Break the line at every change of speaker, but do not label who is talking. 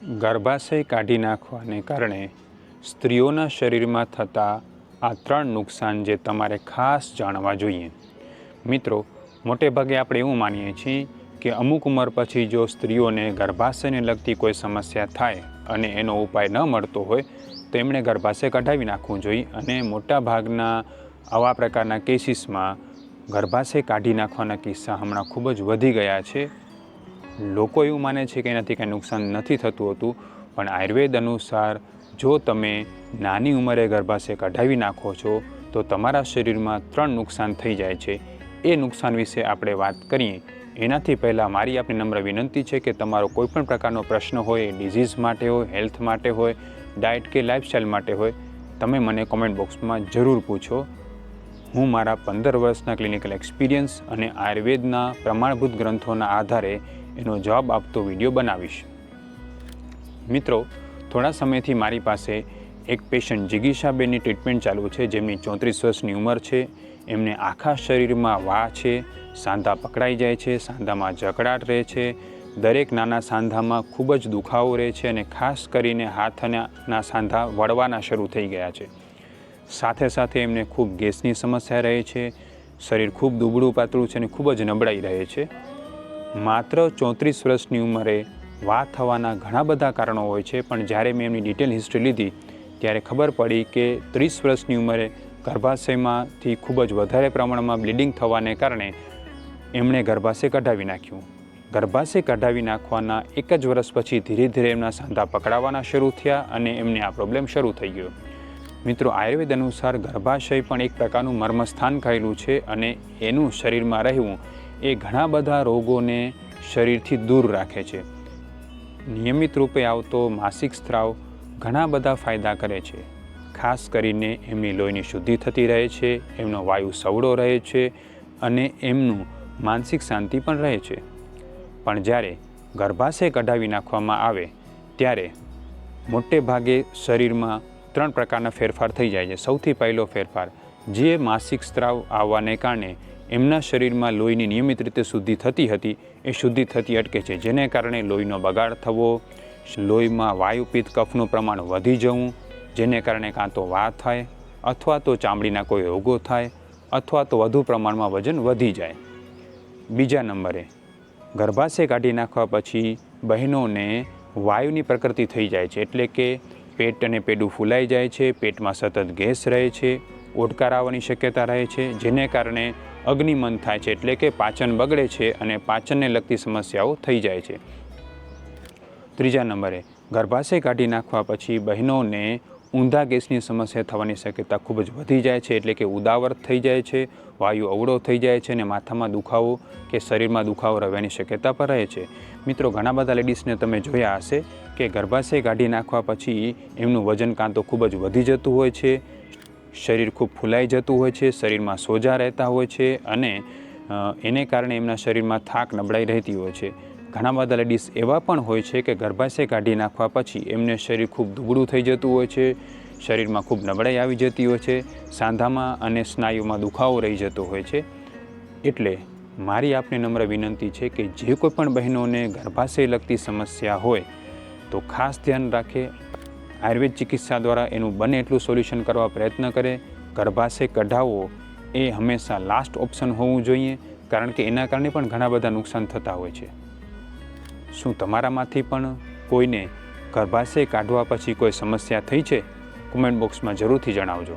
ગર્ભાશય કાઢી નાખવાને કારણે સ્ત્રીઓના શરીરમાં થતા આ 3 નુકસાન જે તમારે ખાસ જાણવા જોઈએ. મિત્રો, મોટે ભાગે આપણે એવું માનીએ છીએ કે અમુક ઉંમર પછી જો સ્ત્રીઓને ગર્ભાશયને લગતી કોઈ સમસ્યા થાય અને એનો ઉપાય ન મળતો હોય તો એમણે ગર્ભાશય કઢાવી નાખવું જોઈએ. અને મોટા ભાગના આવા પ્રકારના કેસીસમાં ગર્ભાશય કાઢી નાખવાના કિસ્સા હમણાં ખૂબ જ વધી ગયા છે. લોકો એવું માને છે કે એનાથી કંઈ નુકસાન નથી થતું હોતું, પણ આયુર્વેદ અનુસાર જો તમે નાની ઉંમરે ગર્ભાશય કઢાવી નાખો છો તો તમારા શરીરમાં 3 નુકસાન થઈ જાય છે. એ નુકસાન વિશે આપણે વાત કરીએ એનાથી પહેલાં મારી આપની નમ્ર વિનંતી છે કે તમારો કોઈપણ પ્રકારનો પ્રશ્ન હોય, ડિઝીઝ માટે હોય, હેલ્થ માટે હોય, ડાયટ કે લાઇફસ્ટાઈલ માટે હોય, તમે મને કોમેન્ટ બોક્સમાં જરૂર પૂછો. હું મારા 15 વર્ષના ક્લિનિકલ એક્સપિરિયન્સ અને આયુર્વેદના પ્રમાણભૂત ગ્રંથોના આધારે એનો જવાબ આપતો વિડીયો બનાવીશ. મિત્રો, થોડા સમયથી મારી પાસે એક પેશન્ટ જિગીશાબેનની ટ્રીટમેન્ટ ચાલુ છે, જેમની 34 વર્ષની ઉંમર છે. એમને આખા શરીરમાં વા છે, સાંધા પકડાઈ જાય છે, સાંધામાં જકડાટ રહે છે, દરેક નાના સાંધામાં ખૂબ જ દુખાવો રહે છે અને ખાસ કરીને હાથના સાંધા વળવાના શરૂ થઈ ગયા છે. સાથે સાથે એમને ખૂબ ગેસની સમસ્યા રહે છે, શરીર ખૂબ દુબળું પાતળું છે અને ખૂબ જ નબળાઈ રહે છે. માત્ર 34 વર્ષની ઉંમરે વા થવાના ઘણા બધા કારણો હોય છે, પણ જ્યારે મેં એમની ડિટેલ હિસ્ટ્રી લીધી ત્યારે ખબર પડી કે 30 વર્ષની ઉંમરે ગર્ભાશયમાંથી ખૂબ જ વધારે પ્રમાણમાં બ્લીડિંગ થવાને કારણે એમણે ગર્ભાશય કઢાવી નાખ્યું. ગર્ભાશય કઢાવી નાખવાના 1 જ વર્ષ પછી ધીરે ધીરે એમના સાંધા પકડાવાના શરૂ થયા અને એમને આ પ્રોબ્લેમ શરૂ થઈ ગયો. મિત્રો, આયુર્વેદ અનુસાર ગર્ભાશય પણ એક પ્રકારનું મર્મસ્થાન કહેલું છે અને એનું શરીરમાં રહેવું એ ઘણા બધા રોગોને શરીરથી દૂર રાખે છે. નિયમિત રૂપે આવતો માસિક સ્ત્રાવ ઘણા બધા ફાયદા કરે છે. ખાસ કરીને એમની લોહીની શુદ્ધિ થતી રહે છે, એમનો વાયુ સવળો રહે છે અને એમનું માનસિક શાંતિ પણ રહે છે. પણ જ્યારે ગર્ભાશય કઢાવી નાખવામાં આવે ત્યારે મોટે ભાગે શરીરમાં 3 પ્રકારના ફેરફાર થઈ જાય છે. સૌથી પહેલો ફેરફાર, જે માસિક સ્ત્રાવ આવવાને કારણે એમના શરીરમાં લોહીની નિયમિત રીતે શુદ્ધિ થતી હતી એ શુદ્ધિ થતી અટકે છે, જેને કારણે લોહીનો બગાડ થવો, લોહીમાં વાયુ પિત્ત કફનું પ્રમાણ વધી જવું, જેને કારણે કાં તો વા થાય અથવા તો ચામડીના કોઈ રોગો થાય અથવા તો વધુ પ્રમાણમાં વજન વધી જાય. બીજા નંબરે, ગર્ભાશય કાઢી નાખવા પછી બહેનોને વાયુની પ્રકૃતિ થઈ જાય છે, એટલે કે પેટ અને પેડું ફૂલાઈ જાય છે, પેટમાં સતત ગેસ રહે છે, ઓડકાર આવવાની શક્યતા રહે છે, જેને કારણે અગ્નિમન થાય છે, એટલે કે પાચન બગડે છે અને પાચનને લગતી સમસ્યાઓ થઈ જાય છે. ત્રીજા નંબરે, ગર્ભાશય કાઢી નાખવા પછી બહેનોને ઊંધા ગેસની સમસ્યા થવાની શક્યતા ખૂબ જ વધી જાય છે, એટલે કે ઉદાવર થઈ જાય છે, વાયુ અવળો થઈ જાય છે અને માથામાં દુખાવો કે શરીરમાં દુખાવો રહેવાની શક્યતા પણ રહે છે. મિત્રો, ઘણા બધા લેડીઝને તમે જોયા હશે કે ગર્ભાશય કાઢી નાખવા પછી એમનું વજન કાં તો ખૂબ જ વધી જતું હોય છે, શરીર ખૂબ ફૂલાઈ જતું હોય છે, શરીરમાં સોજા રહેતા હોય છે અને એને કારણે એમના શરીરમાં થાક, નબળાઈ રહેતી હોય છે. ઘણા બધા લેડીઝ એવા પણ હોય છે કે ગર્ભાશય કાઢી નાખવા પછી એમને શરીર ખૂબ દુબળું થઈ જતું હોય છે, શરીરમાં ખૂબ નબળાઈ આવી જતી હોય છે, સાંધામાં અને સ્નાયુમાં દુખાવો રહી જતો હોય છે. એટલે મારી આપને નમ્ર વિનંતી છે કે જે કોઈ પણ બહેનોને ગર્ભાશય લગતી સમસ્યા હોય તો ખાસ ધ્યાન રાખે, આયુર્વેદ ચિકિત્સા દ્વારા એનું બને એટલું સોલ્યુશન કરવા પ્રયત્ન કરે. ગર્ભાશય કઢાવવો એ હંમેશા લાસ્ટ ઓપ્શન હોવું જોઈએ, કારણ કે એના કારણે પણ ઘણા બધા નુકસાન થતા હોય છે. શું તમારામાંથી પણ કોઈને ગર્ભાશય કાઢવા પછી કોઈ સમસ્યા થઈ છે? કોમેન્ટ બોક્સમાં જરૂરથી જણાવજો.